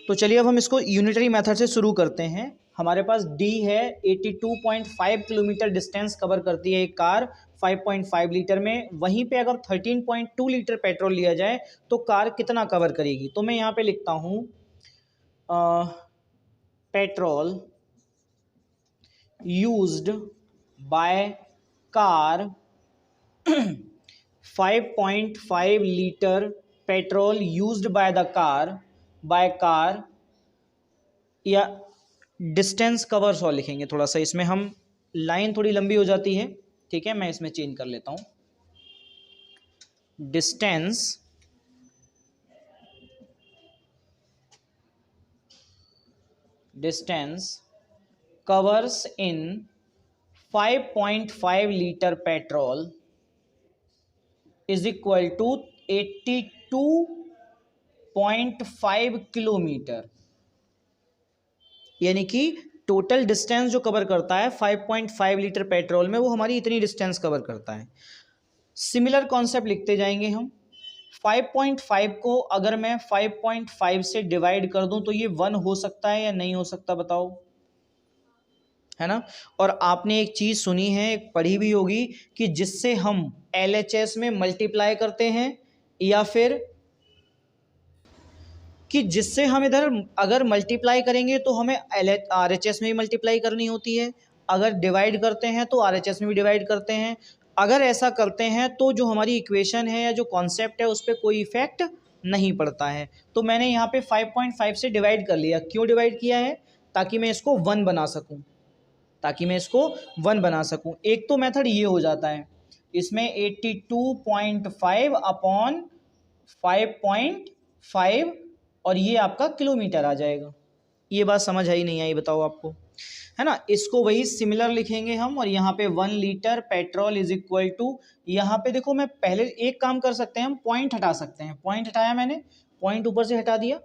तो चलिए अब हम इसको यूनिटरी मेथड से शुरू करते हैं। हमारे पास डी है, 82.5 किलोमीटर डिस्टेंस कवर करती है एक कार 5.5 लीटर में। वहीं पे अगर 13.2 लीटर पेट्रोल लिया जाए तो कार कितना कवर करेगी। तो मैं यहाँ पे लिखता हूँ petrol used by car 5.5 litre petrol used by the car या डिस्टेंस कवर्स और लिखेंगे। थोड़ा सा इसमें हम लाइन थोड़ी लंबी हो जाती है, ठीक है, मैं इसमें चेंज कर लेता हूं। Distance covers in 5.5 litre petrol is equal to 82.5 kilometre. यानी कि टोटल डिस्टेंस जो कवर करता है 5.5 लीटर पेट्रोल में, वो हमारी इतनी डिस्टेंस कवर करता है। सिमिलर कॉन्सेप्ट लिखते जाएंगे हम। 5.5 को अगर मैं 5.5 से डिवाइड कर दूं तो ये 1 हो सकता है या नहीं हो सकता, बताओ, है ना। और आपने एक चीज सुनी है, पढ़ी भी होगी, कि जिससे हम LHS में मल्टीप्लाई करते हैं या फिर कि जिससे हम इधर अगर मल्टीप्लाई करेंगे तो हमें RHS में भी मल्टीप्लाई करनी होती है, अगर डिवाइड करते हैं तो RHS में भी डिवाइड करते हैं। अगर ऐसा करते हैं तो जो हमारी इक्वेशन है या जो कॉन्सेप्ट है उस पर कोई इफेक्ट नहीं पड़ता है। तो मैंने यहाँ पे 5.5 से डिवाइड कर लिया। क्यों डिवाइड किया है? ताकि मैं इसको 1 बना सकूँ। एक तो मेथड ये हो जाता है, इसमें 82.5 अपॉन 5.5 और ये आपका किलोमीटर आ जाएगा। ये बात समझ आई नहीं आई, बताओ आपको, है ना। इसको वही सिमिलर लिखेंगे हम, और यहाँ पे 1 litre petrol is equal to, यहाँ पे देखो मैं पहले एक काम कर सकते हैं, हम पॉइंट हटा सकते हैं। पॉइंट हटाया मैंने, पॉइंट ऊपर से हटा दिया,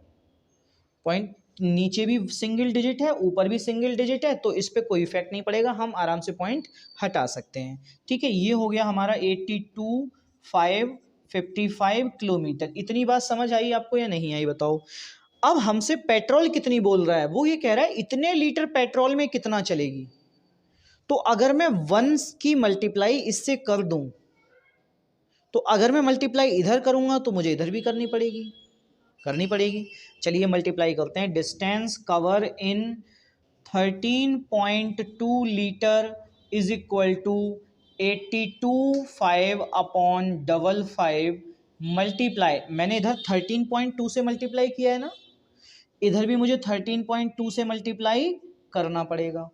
पॉइंट नीचे भी सिंगल डिजिट है, ऊपर भी सिंगल डिजिट है, तो इस पर कोई इफेक्ट नहीं पड़ेगा, हम आराम से पॉइंट हटा सकते हैं। ठीक है, ये हो गया हमारा 82,555 किलोमीटर। इतनी बात समझ आई आपको या नहीं आई, बताओ। अब हमसे पेट्रोल कितनी बोल रहा है, वो ये कह रहा है इतने लीटर पेट्रोल में कितना चलेगी। तो अगर मैं 1 की मल्टीप्लाई इससे कर दूं, तो अगर मैं मल्टीप्लाई इधर करूंगा तो मुझे इधर भी करनी पड़ेगी। चलिए मल्टीप्लाई करते हैं। Distance cover in 13.2 litre is equal to 82,5 upon 55 multiply, मैंने इधर 13.2 से मल्टीप्लाई किया है ना, इधर भी मुझे 13.2 से मल्टीप्लाई करना पड़ेगा।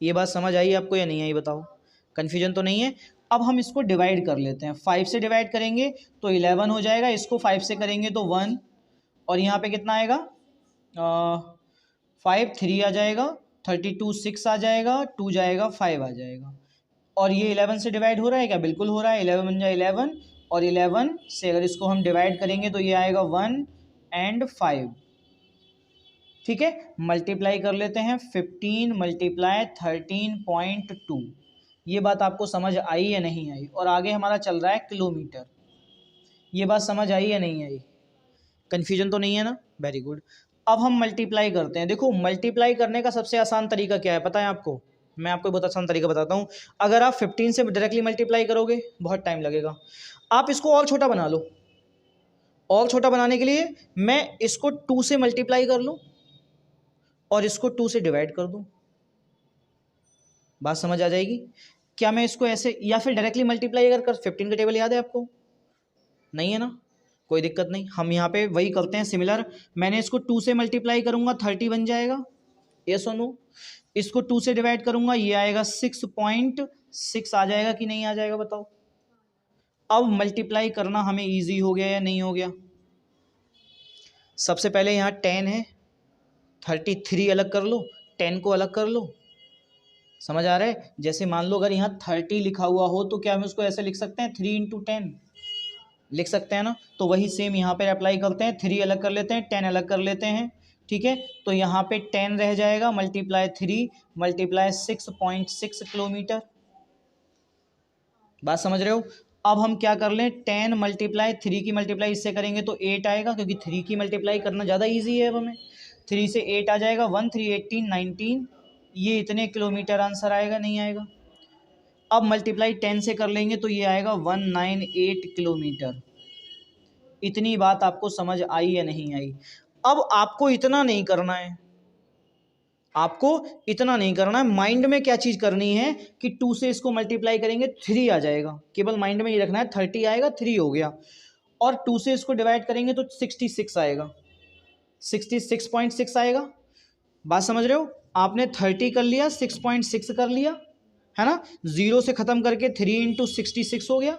ये बात समझ आई आपको या नहीं आई, बताओ, कन्फ्यूजन तो नहीं है। अब हम इसको डिवाइड कर लेते हैं। 5 से डिवाइड करेंगे तो 11 हो जाएगा, इसको 5 से करेंगे तो 1, और यहाँ पे कितना आएगा 5 3 आ जाएगा, 32 6 आ जाएगा, 2 जाएगा 5 आ जाएगा। और ये 11 से डिवाइड हो रहा है क्या? बिल्कुल हो रहा है। 11 बन जाए 11, और 11 से अगर इसको हम डिवाइड करेंगे तो ये आएगा 1 और 5। ठीक है, मल्टीप्लाई कर लेते हैं। 15 मल्टीप्लाई 13.2। ये बात आपको समझ आई या नहीं आई? और आगे हमारा चल रहा है किलोमीटर। ये बात समझ आई या नहीं आई? कन्फ्यूजन तो नहीं है ना? Very good. अब हम मल्टीप्लाई करते हैं। देखो, मल्टीप्लाई करने का सबसे आसान तरीका क्या है पता है आपको? मैं आपको बहुत आसान तरीका बताता हूँ। अगर आप 15 से डायरेक्टली मल्टीप्लाई करोगे बहुत टाइम लगेगा। आप इसको और छोटा बना लो। और छोटा बनाने के लिए मैं इसको 2 से मल्टीप्लाई कर लूँ और इसको 2 से डिवाइड कर दूँ। बात समझ आ जाएगी? क्या मैं इसको ऐसे, या फिर डायरेक्टली मल्टीप्लाई अगर कर, 15 का टेबल याद है आपको? नहीं है ना, कोई दिक्कत नहीं। हम यहाँ पे वही करते हैं सिमिलर। मैंने इसको 2 से मल्टीप्लाई करूँगा 30 बन जाएगा, यस और नो। इसको 2 से डिवाइड करूँगा, ये आएगा 6.6 आ जाएगा कि नहीं आ जाएगा, बताओ। अब मल्टीप्लाई करना हमें ईजी हो गया या नहीं हो गया? सबसे पहले यहाँ 10 है, 33 अलग कर लो, 10 को अलग कर लो। समझ आ रहा है? जैसे मान लो अगर यहाँ 30 लिखा हुआ हो तो क्या हम उसको ऐसे लिख सकते हैं, 3 × 10 लिख सकते हैं ना। तो वही सेम यहाँ पे अप्लाई करते हैं। 3 अलग कर लेते हैं, 10 अलग कर लेते हैं। ठीक है, तो यहाँ पे 10 रह जाएगा, मल्टीप्लाई 3 मल्टीप्लाई 6.6 किलोमीटर। बात समझ रहे हो? अब हम क्या कर लें, 10 मल्टीप्लाई 3 की मल्टीप्लाई इससे करेंगे तो 8 आएगा, क्योंकि 3 की मल्टीप्लाई करना ज़्यादा ईजी है अब हमें। 3 से 8 आ जाएगा 1, 3, 18, 19, ये इतने किलोमीटर आंसर आएगा, नहीं आएगा। अब मल्टीप्लाई 10 से कर लेंगे तो ये आएगा 198 किलोमीटर। इतनी बात आपको समझ आई या नहीं आई? अब आपको इतना नहीं करना है, आपको इतना नहीं करना है, माइंड में क्या चीज़ करनी है कि 2 से इसको मल्टीप्लाई करेंगे 3 आ जाएगा, केवल माइंड में ये रखना है 30 आएगा 3 हो गया, और 2 से इसको डिवाइड करेंगे तो 66 आएगा, 66.6 आएगा। बात समझ रहे हो? आपने 30 कर लिया, 6.6 कर लिया, है ना, 0 से ख़त्म करके 3 इंटू 66 हो गया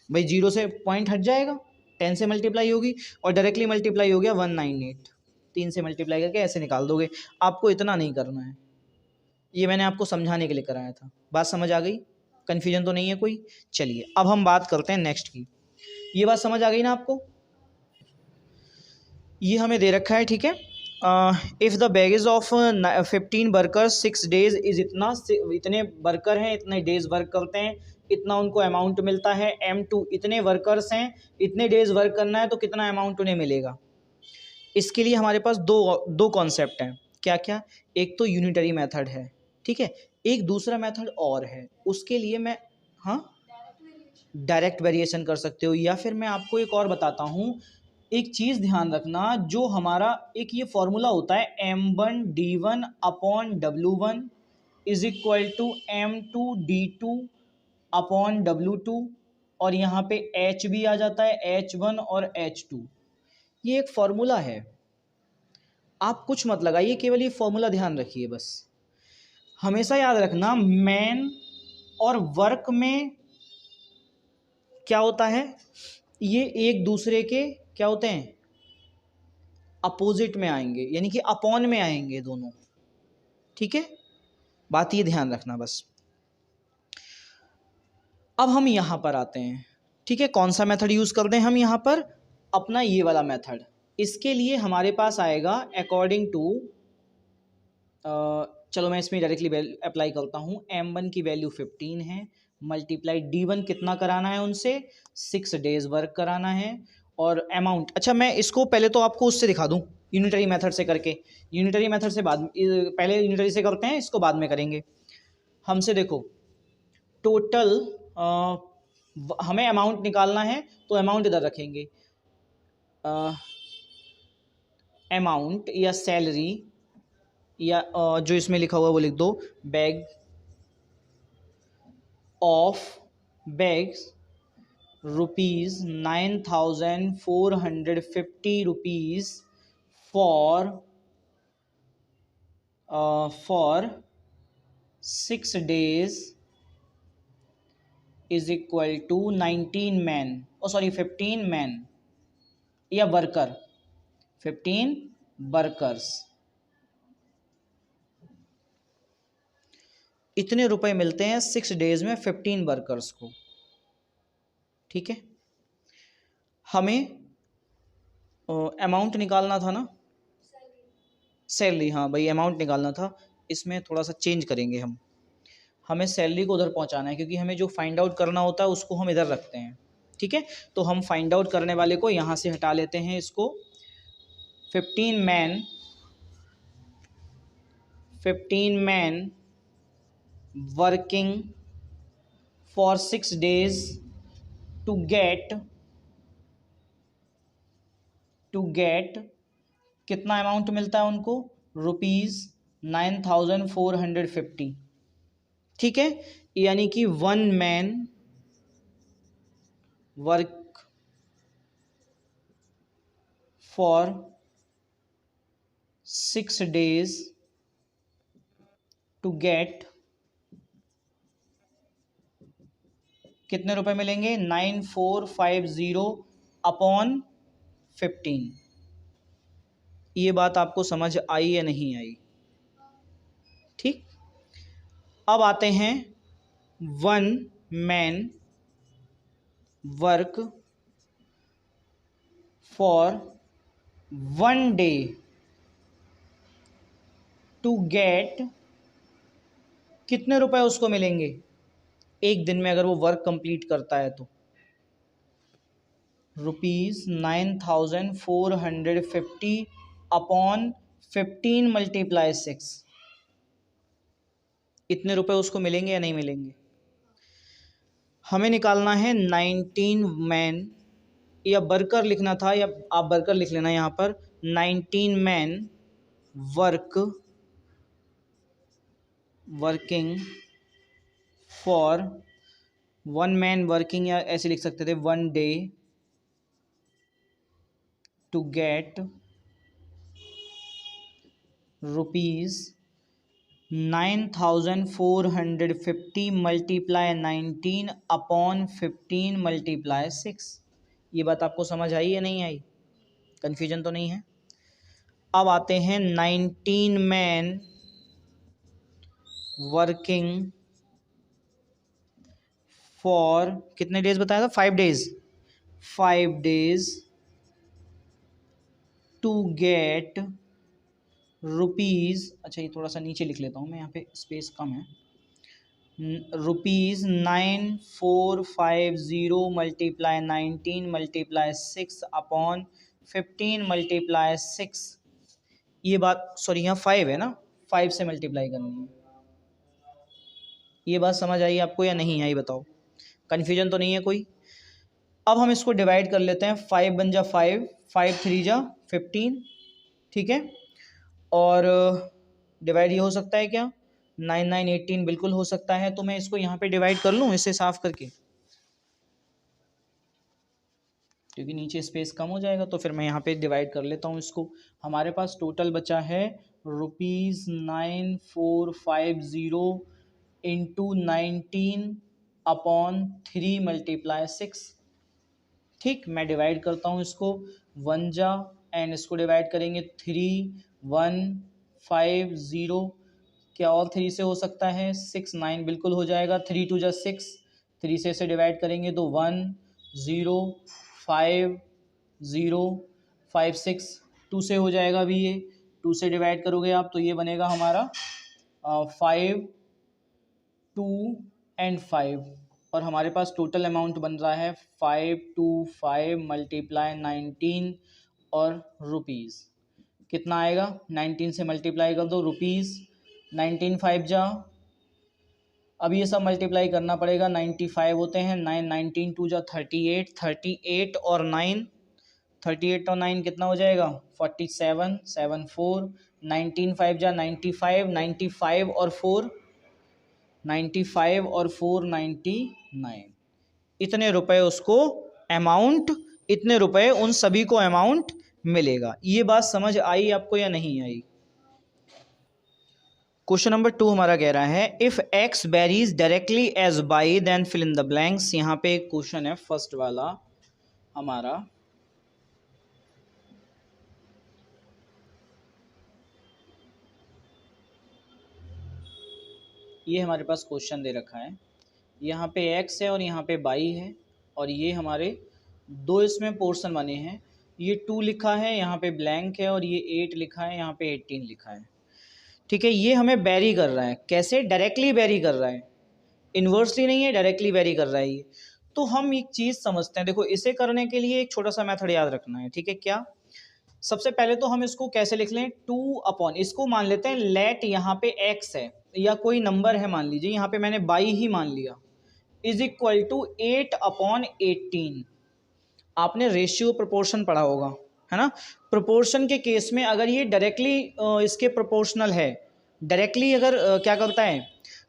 भाई, 0 से पॉइंट हट जाएगा, 10 से मल्टीप्लाई होगी और डायरेक्टली मल्टीप्लाई हो गया 198, 3 से मल्टीप्लाई करके ऐसे निकाल दोगे। आपको इतना नहीं करना है, ये मैंने आपको समझाने के लिए कराया था। बात समझ आ गई? कन्फ्यूजन तो नहीं है कोई? चलिए अब हम बात करते हैं नेक्स्ट की। ये बात समझ आ गई ना आपको? ये हमें दे रखा है, ठीक है, if the baggage of 15 workers 6 days is इतना, इतने वर्कर हैं, इतने डेज वर्क करते हैं, इतना उनको अमाउंट मिलता है। M2 इतने वर्कर्स हैं, इतने डेज वर्क करना है तो कितना अमाउंट उन्हें मिलेगा। इसके लिए हमारे पास दो कॉन्सेप्ट हैं। क्या क्या? एक तो यूनिटरी मेथड है, ठीक है, एक दूसरा मेथड और है, उसके लिए मैं, हाँ, डायरेक्ट वेरिएशन कर सकते हो, या फिर मैं आपको एक और बताता हूँ। एक चीज़ ध्यान रखना, जो हमारा एक ये फॉर्मूला होता है M1D1 upon W1 is equal to M2D2 upon W2, और यहाँ पे H भी आ जाता है, H1 और H2। ये एक फॉर्मूला है, आप कुछ मत लगाइए, केवल ये फॉर्मूला ध्यान रखिए बस। हमेशा याद रखना, मैन और वर्क में क्या होता है, ये एक दूसरे के क्या होते हैं, अपोजिट में आएंगे, यानी कि अपॉन में आएंगे दोनों, ठीक है, बात ये ध्यान रखना बस। अब हम यहाँ पर आते हैं, ठीक है, कौन सा मेथड यूज़ करते हैं हम यहाँ पर? अपना ये वाला मेथड। इसके लिए हमारे पास आएगा अकॉर्डिंग टू, चलो मैं इसमें डायरेक्टली अप्लाई करता हूँ। M1 की वैल्यू 15 है, मल्टीप्लाई D1 कितना कराना है उनसे, 6 डेज वर्क कराना है, और अमाउंट, अच्छा मैं इसको पहले तो आपको उससे दिखा दूँ, यूनिटरी मेथड से करके। यूनिटरी मेथड से बाद, पहले यूनिटरी से करते हैं, इसको बाद में करेंगे। हमसे देखो टोटल, हमें अमाउंट निकालना है तो अमाउंट इधर रखेंगे, अमाउंट या सैलरी, या जो इसमें लिखा हुआ वो लिख दो, bag of bags rupees 9450 rupees for 6 days is equal to 19 man, oh sorry 15 man या वर्कर, 15 वर्कर्स, इतने रुपए मिलते हैं 6 डेज में 15 वर्कर्स को, ठीक है। हमें अमाउंट निकालना था ना, सैलरी, हाँ भाई अमाउंट निकालना था, इसमें थोड़ा सा चेंज करेंगे हम, हमें सैलरी को उधर पहुंचाना है, क्योंकि हमें जो फाइंड आउट करना होता है उसको हम इधर रखते हैं, ठीक है। तो हम फाइंड आउट करने वाले को यहाँ से हटा लेते हैं, इसको 15 man working for 6 days to get कितना अमाउंट मिलता है उनको, ₹9450, ठीक है। यानी कि 1 man work for 6 days to get कितने रुपए मिलेंगे, 9450 अपॉन 15। ये बात आपको समझ आई या नहीं आई? ठीक, अब आते हैं 1 man work for 1 day to get कितने रुपए उसको मिलेंगे एक दिन में, अगर वो वर्क कंप्लीट करता है तो, ₹9450 अपॉन 15 मल्टीप्लाई 6, इतने रुपए उसको मिलेंगे या नहीं मिलेंगे? हमें निकालना है 19 मैन, या वर्कर लिखना था, या आप वर्कर लिख लेना यहाँ पर, 19 man working for 1 man working, या ऐसे लिख सकते थे 1 day to get rupees 9450 multiply 19 upon 15 multiply 6। ये बात आपको समझ आई या नहीं आई? कन्फ्यूजन तो नहीं है? अब आते हैं 19 मैन वर्किंग फॉर, कितने डेज बताया था? 5 days, 5 days to get rupees, अच्छा ये थोड़ा सा नीचे लिख लेता हूँ मैं, यहाँ पे स्पेस कम है, rupees 9450 multiply 19 multiply 6 upon 15 multiply 6। ये बात, सॉरी यहाँ 5 है ना, 5 से मल्टीप्लाई करनी है। ये बात समझ आई आपको या नहीं आई बताओ? कन्फ्यूजन तो नहीं है कोई? अब हम इसको डिवाइड कर लेते हैं, 5 बन जा 5, 5 3 जा 15, ठीक है, और डिवाइड ये हो सकता है क्या? 9 9 18 बिल्कुल हो सकता है। तो मैं इसको यहाँ पे डिवाइड कर लूँ इसे साफ करके, क्योंकि नीचे स्पेस कम हो जाएगा, तो फिर मैं यहाँ पे डिवाइड कर लेता हूँ इसको। हमारे पास टोटल बचा है रुपीज़ 9450 इंटू 19 अपॉन 3 मल्टीप्लाई 6। ठीक, मैं डिवाइड करता हूँ इसको, 1 जा, एंड इसको डिवाइड करेंगे 3150, क्या और 3 से हो सकता है? 6 9 बिल्कुल हो जाएगा, 3 2 जा 6, 3 से इसे डिवाइड करेंगे तो 1 0 5 0 5 6, 2 से हो जाएगा अभी ये, 2 से डिवाइड करोगे आप तो ये बनेगा हमारा 5 2 एंड 5, और हमारे पास टोटल अमाउंट बन रहा है 525 मल्टीप्लाई 19 और रुपीज़। कितना आएगा? 19 से मल्टीप्लाई कर दो, रुपीज़ 19 5 जा, अब ये सब मल्टीप्लाई करना पड़ेगा, 95 होते हैं, 9 19 2 जा 38, 38 और 9, 38 और 9 कितना हो जाएगा? 47 7 4, 19 5 जा 95, 95 और 4 95 और 4 99, इतने रुपए उसको अमाउंट, इतने रुपए उन सभी को अमाउंट मिलेगा। ये बात समझ आई आपको या नहीं आई? क्वेश्चन नंबर 2 हमारा कह रहा है if x varies directly as by then fill in the blanks. यहाँ पे एक क्वेश्चन है फर्स्ट वाला हमारा, ये हमारे पास क्वेश्चन दे रखा है, यहाँ पे x है और यहाँ पे बाई है, और ये हमारे दो इसमें पोर्शन बने हैं, ये 2 लिखा है, यहाँ पे ब्लैंक है, और ये 8 लिखा है, यहाँ पे 18 लिखा है। ठीक है, ये हमें वेरी कर रहा है, कैसे? डायरेक्टली वेरी कर रहा है, इन्वर्सली नहीं है, डायरेक्टली वेरी कर रहा है ये। तो हम एक चीज़ समझते हैं, देखो इसे करने के लिए एक छोटा सा मेथड याद रखना है, ठीक है? क्या? सबसे पहले तो हम इसको कैसे लिख लें? 2 अपॉन, इसको मान लेते हैं लेट यहाँ पे x है या कोई नंबर है, मान लीजिए यहाँ पे मैंने बाई ही मान लिया, इज इक्वल टू 8 अपॉन 18। आपने रेशियो प्रोपोर्शन पढ़ा होगा, है ना? प्रोपोर्शन के केस में अगर ये डायरेक्टली इसके प्रोपोर्शनल है, डायरेक्टली अगर क्या करता है,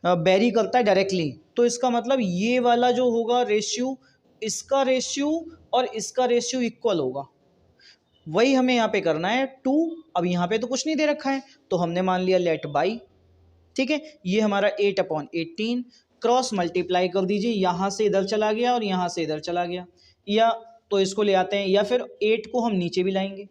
वेरी करता है डायरेक्टली, तो इसका मतलब ये वाला जो होगा रेशियो, इसका रेशियो और इसका रेशियो इक्वल होगा, वही हमें यहाँ पे करना है 2। अब यहाँ पे तो कुछ नहीं दे रखा है, तो हमने मान लिया लेट बाई, ठीक है? ये हमारा 8 अपॉन 18, क्रॉस मल्टीप्लाई कर दीजिए, यहाँ से इधर चला गया और यहाँ से इधर चला गया, या तो इसको ले आते हैं, या फिर 8 को हम नीचे भी लाएंगे,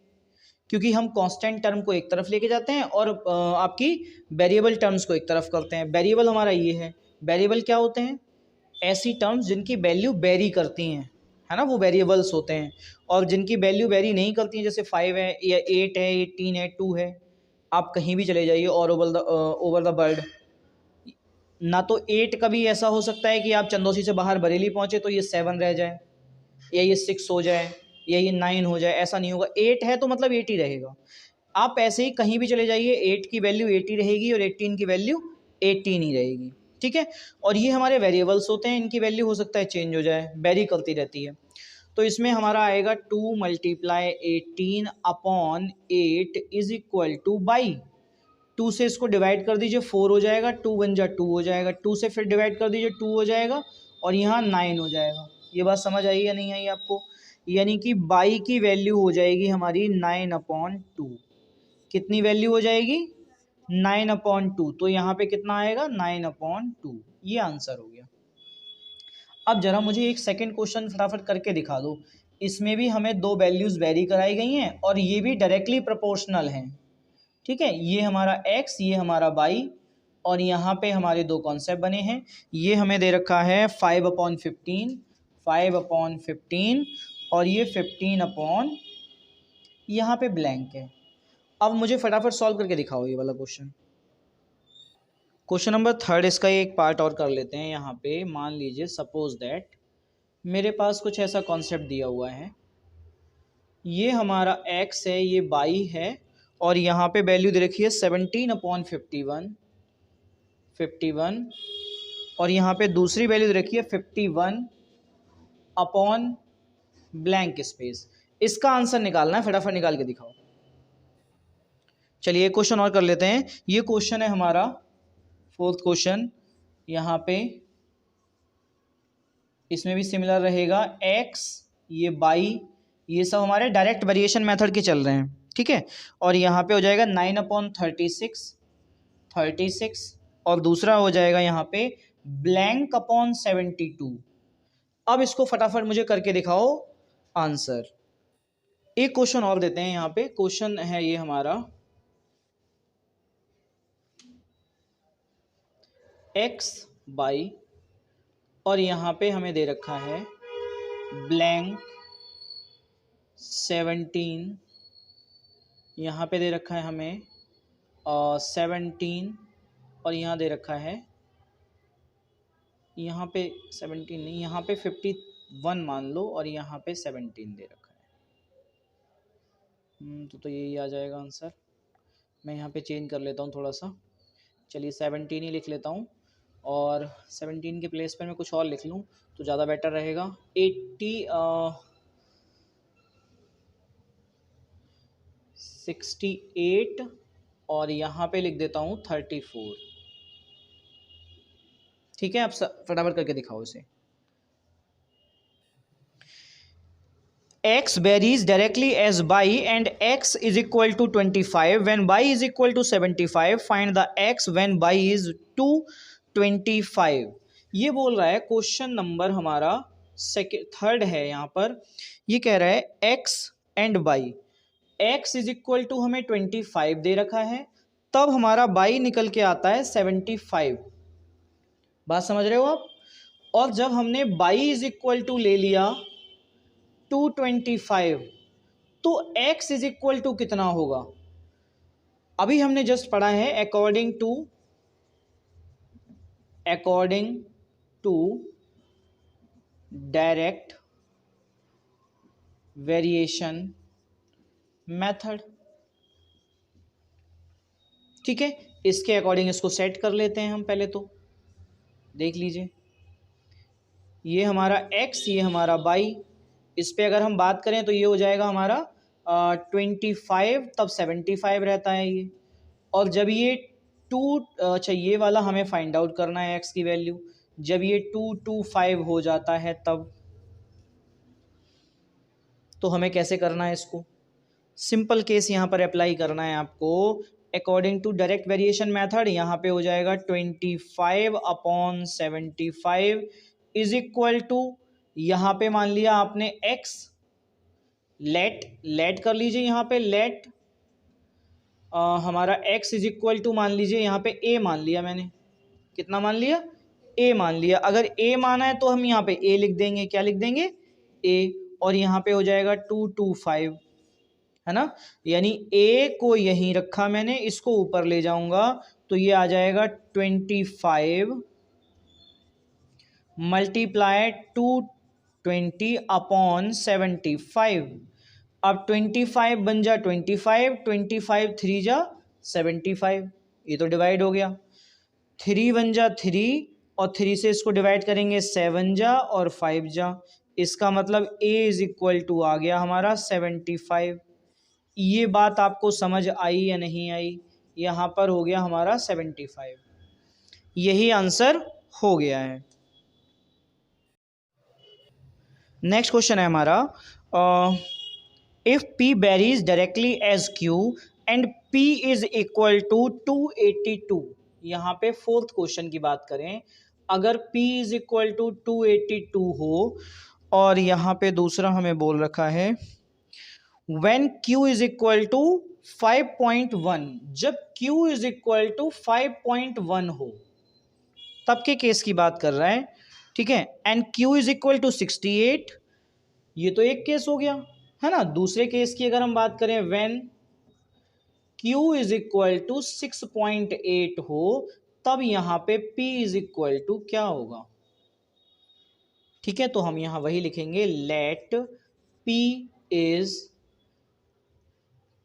क्योंकि हम कांस्टेंट टर्म को एक तरफ लेके जाते हैं और आपकी वेरिएबल टर्म्स को एक तरफ करते हैं। वेरिएबल हमारा ये है, वेरिएबल क्या होते हैं? ऐसी टर्म्स जिनकी वैल्यू वेरी करती हैं, है ना, वो वेरिएबल्स होते हैं। और जिनकी वैल्यू वेरी नहीं करती हैं, जैसे 5 है या 8 है, 18 है, 2 है, आप कहीं भी चले जाइए और ओवर द वर्ल्ड, ना तो 8 कभी ऐसा हो सकता है कि आप चंदौसी से बाहर बरेली पहुँचे तो ये 7 रह जाए, या ये 6 हो जाए, या ये 9 हो जाए, ऐसा नहीं होगा। 8 है तो मतलब 8 ही रहेगा। आप ऐसे ही कहीं भी चले जाइए 8 की वैल्यू 80 रहेगी और 18 की वैल्यू 18 ही रहेगी, ठीक है। और ये हमारे वेरिएबल्स होते हैं, इनकी वैल्यू हो सकता है चेंज हो जाए, वेरी करती रहती है। तो इसमें हमारा आएगा 2 multiply 18 upon 8 is equal two by 2 से इसको डिवाइड कर दीजिए 4 हो जाएगा, 2 वन जा 2 हो जाएगा, 2 से फिर डिवाइड कर दीजिए 2 हो जाएगा और यहाँ 9 हो जाएगा। ये बात समझ आई या नहीं आई आपको? यानी कि बाई की वैल्यू हो जाएगी हमारी 9/2। कितनी वैल्यू हो जाएगी? 9/2। तो यहाँ पे कितना आएगा? 9/2। ये आंसर हो गया। अब जरा मुझे एक सेकंड क्वेश्चन फटाफट करके दिखा दो। इसमें भी हमें दो वैल्यूज वेरी कराई गई हैं और ये भी डायरेक्टली प्रोपोर्शनल हैं, ठीक है। ये हमारा x, ये हमारा y, और यहाँ पे हमारे दो कॉन्सेप्ट बने हैं। ये हमें दे रखा है 5/15, 5/15 और ये 15 यहाँ पे ब्लैंक है। अब मुझे फटाफट सॉल्व करके दिखाओ ये वाला क्वेश्चन। क्वेश्चन नंबर 3 इसका एक पार्ट और कर लेते हैं। यहाँ पे मान लीजिए सपोज दैट मेरे पास कुछ ऐसा कॉन्सेप्ट दिया हुआ है, ये हमारा x है, ये y है और यहाँ पे वैल्यू दे रखी है 17/51 और यहाँ पे दूसरी वैल्यू दे रखी है 51 अपॉन ब्लैंक स्पेस। इसका आंसर निकालना है, फटाफट निकाल के दिखाओ। चलिए एक क्वेश्चन और कर लेते हैं। ये क्वेश्चन है हमारा 4th क्वेश्चन। यहाँ पे इसमें भी सिमिलर रहेगा, x, ये y, ये सब हमारे डायरेक्ट वेरिएशन मेथड के चल रहे हैं, ठीक है। और यहाँ पे हो जाएगा 9/36 और दूसरा हो जाएगा यहाँ पे ब्लैंक अपॉन 72। अब इसको फटाफट मुझे करके दिखाओ आंसर। एक क्वेश्चन और देते हैं। यहाँ पे क्वेश्चन है ये हमारा x y और यहाँ पे हमें दे रखा है ब्लैंक 17, यहाँ पे दे रखा है हमें 17 और यहाँ दे रखा है, यहाँ पे 17 नहीं, यहाँ पे 51 मान लो और यहाँ पे 17 दे रखा है। तो यही आ जाएगा आंसर। मैं यहाँ पे चेंज कर लेता हूँ थोड़ा सा। चलिए 17 ही लिख लेता हूँ और 17 के प्लेस पर मैं कुछ और लिख लूँ तो ज़्यादा बेटर रहेगा। 68 और यहाँ पे लिख देता हूँ 34, ठीक है। आप फटाफट करके दिखाओ इसे। x varies directly as y and x is equal to 25 when y is equal to 75 find the x when y is 225। ये बोल रहा है क्वेश्चन नंबर हमारा थर्ड है। यहाँ पर ये कह रहा है x and y, x is equal to हमें 25 दे रखा है, तब हमारा y निकल के आता है 75। बात समझ रहे हो आप? और जब हमने y इज इक्वल टू ले लिया 225 तो x इज इक्वल टू कितना होगा? अभी हमने जस्ट पढ़ा है according to direct variation method, ठीक है। इसके अकॉर्डिंग इसको सेट कर लेते हैं हम। पहले तो देख लीजिए, ये हमारा x, ये हमारा y। इस पे अगर हम बात करें तो ये हो जाएगा हमारा 25, तब 75 रहता है ये। और जब ये अच्छा ये वाला हमें फाइंड आउट करना है x की वैल्यू, जब ये 225 हो जाता है तब। तो हमें कैसे करना है इसको? सिंपल केस यहाँ पर अप्लाई करना है आपको according to direct variation method. यहाँ पे हो जाएगा 25/75 इज इक्वल टू, यहाँ पे मान लिया आपने x, लेट कर लीजिए यहाँ पे लेट हमारा x इज इक्वल टू मान लीजिए यहाँ पे a मान लिया मैंने। कितना मान लिया? a मान लिया। अगर a माना है तो हम यहाँ पे a लिख देंगे। क्या लिख देंगे? a। और यहाँ पे हो जाएगा 225, है ना। यानी a को यहीं रखा मैंने, इसको ऊपर ले जाऊंगा तो ये आ जाएगा 25 मल्टीप्लाई 220/75। अब 25 बन जा 25, 25 3 जा 75, ये तो डिवाइड हो गया। 3 बन जा 3 और 3 से इसको डिवाइड करेंगे 7 जा और 5 जा, इसका मतलब a इज इक्वल टू आ गया हमारा 75। ये बात आपको समझ आई या नहीं आई? यहाँ पर हो गया हमारा 75, यही आंसर हो गया है। नेक्स्ट क्वेश्चन है हमारा, if P varies directly as Q and P is equal to 282, यहाँ पे फोर्थ क्वेश्चन की बात करें, अगर P is equal to 282 हो और यहाँ पे दूसरा हमें बोल रखा है when Q is equal to 5.1, जब Q is equal to 5.1 हो तब के केस की बात कर रहा है, ठीक है। And Q is equal to 68, ये तो एक केस हो गया है ना। दूसरे केस की अगर हम बात करें when Q is equal to 6.8 हो तब यहां पे P इज इक्वल टू क्या होगा, ठीक है। तो हम यहां वही लिखेंगे, लेट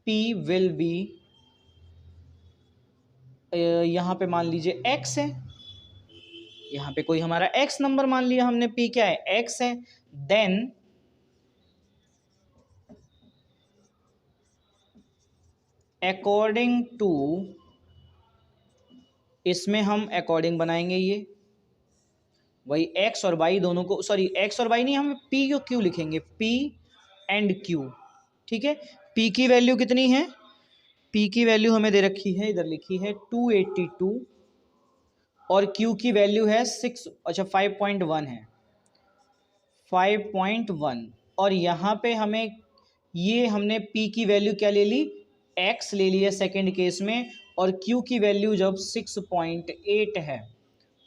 P विल बी, यहां पे मान लीजिए X है, यहाँ पे कोई हमारा x नंबर मान लिया हमने, p क्या है x है, देन अकॉर्डिंग टू, इसमें हम अकॉर्डिंग बनाएंगे, ये वही x और y दोनों को, सॉरी x और y नहीं, हम p को q लिखेंगे, p एंड q, ठीक है। p की वैल्यू कितनी है, p की वैल्यू हमें दे रखी है, इधर लिखी है 282 और q की वैल्यू है 5.1 है, 5.1 और यहाँ पे हमें ये हमने p की वैल्यू क्या ले ली, x ले लिया सेकेंड केस में, और q की वैल्यू जब 6.8 है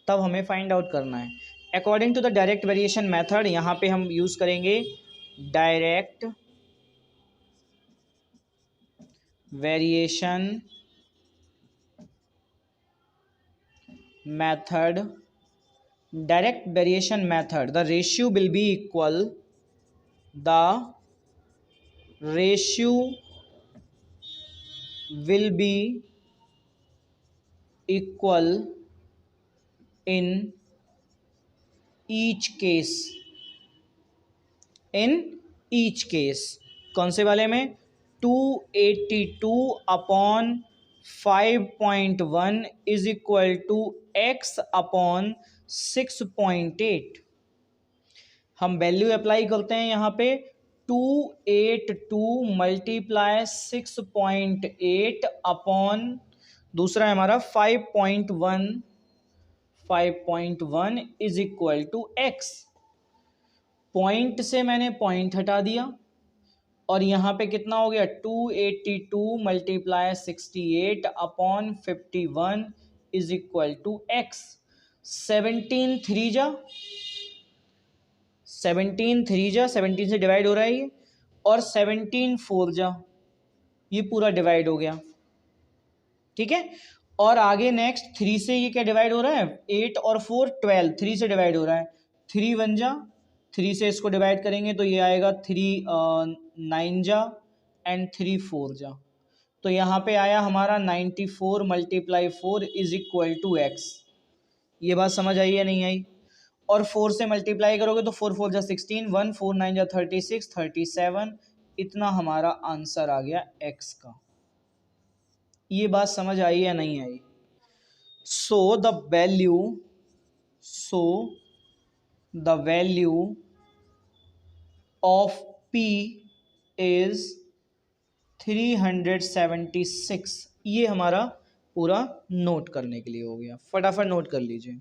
तब हमें फाइंड आउट करना है। According to the direct variation method, यहाँ पे हम यूज करेंगे direct variation method, direct variation method, the ratio will be equal, the ratio will be equal in each case, in each case, कौन से वाले में, 282 upon 5.1 is equal to x upon 6.8। हम value apply करते हैं यहाँ पे, 282 मल्टीप्लाई 6.8 अपॉन दूसरा है हमारा 5.1 is equal to x। Point से मैंने पॉइंट हटा दिया और यहाँ पे कितना हो गया, 282 multiply 68 upon 51 is equal to x। 17 3 जा 17 से डिवाइड हो रहा है ये, और 17 4 जा, ये पूरा डिवाइड हो गया, ठीक है। और आगे नेक्स्ट 3 से ये क्या डिवाइड हो रहा है, 8 और 4 12, 3 से डिवाइड हो रहा है, 3 1 जा, 3 से इसको डिवाइड करेंगे तो ये आएगा 3 9 जा एंड 3 4 जा, तो यहाँ पे आया हमारा 94 multiply 4 is equal to x। ये बात समझ आई या नहीं आई? और 4 से मल्टीप्लाई करोगे तो 4 4 जा 16, 1 4 9 जा 36, 37, इतना हमारा आंसर आ गया x का। ये बात समझ आई या नहीं आई? So the value of p is 376। ये हमारा पूरा नोट करने के लिए हो गया, फटाफट नोट कर लीजिए।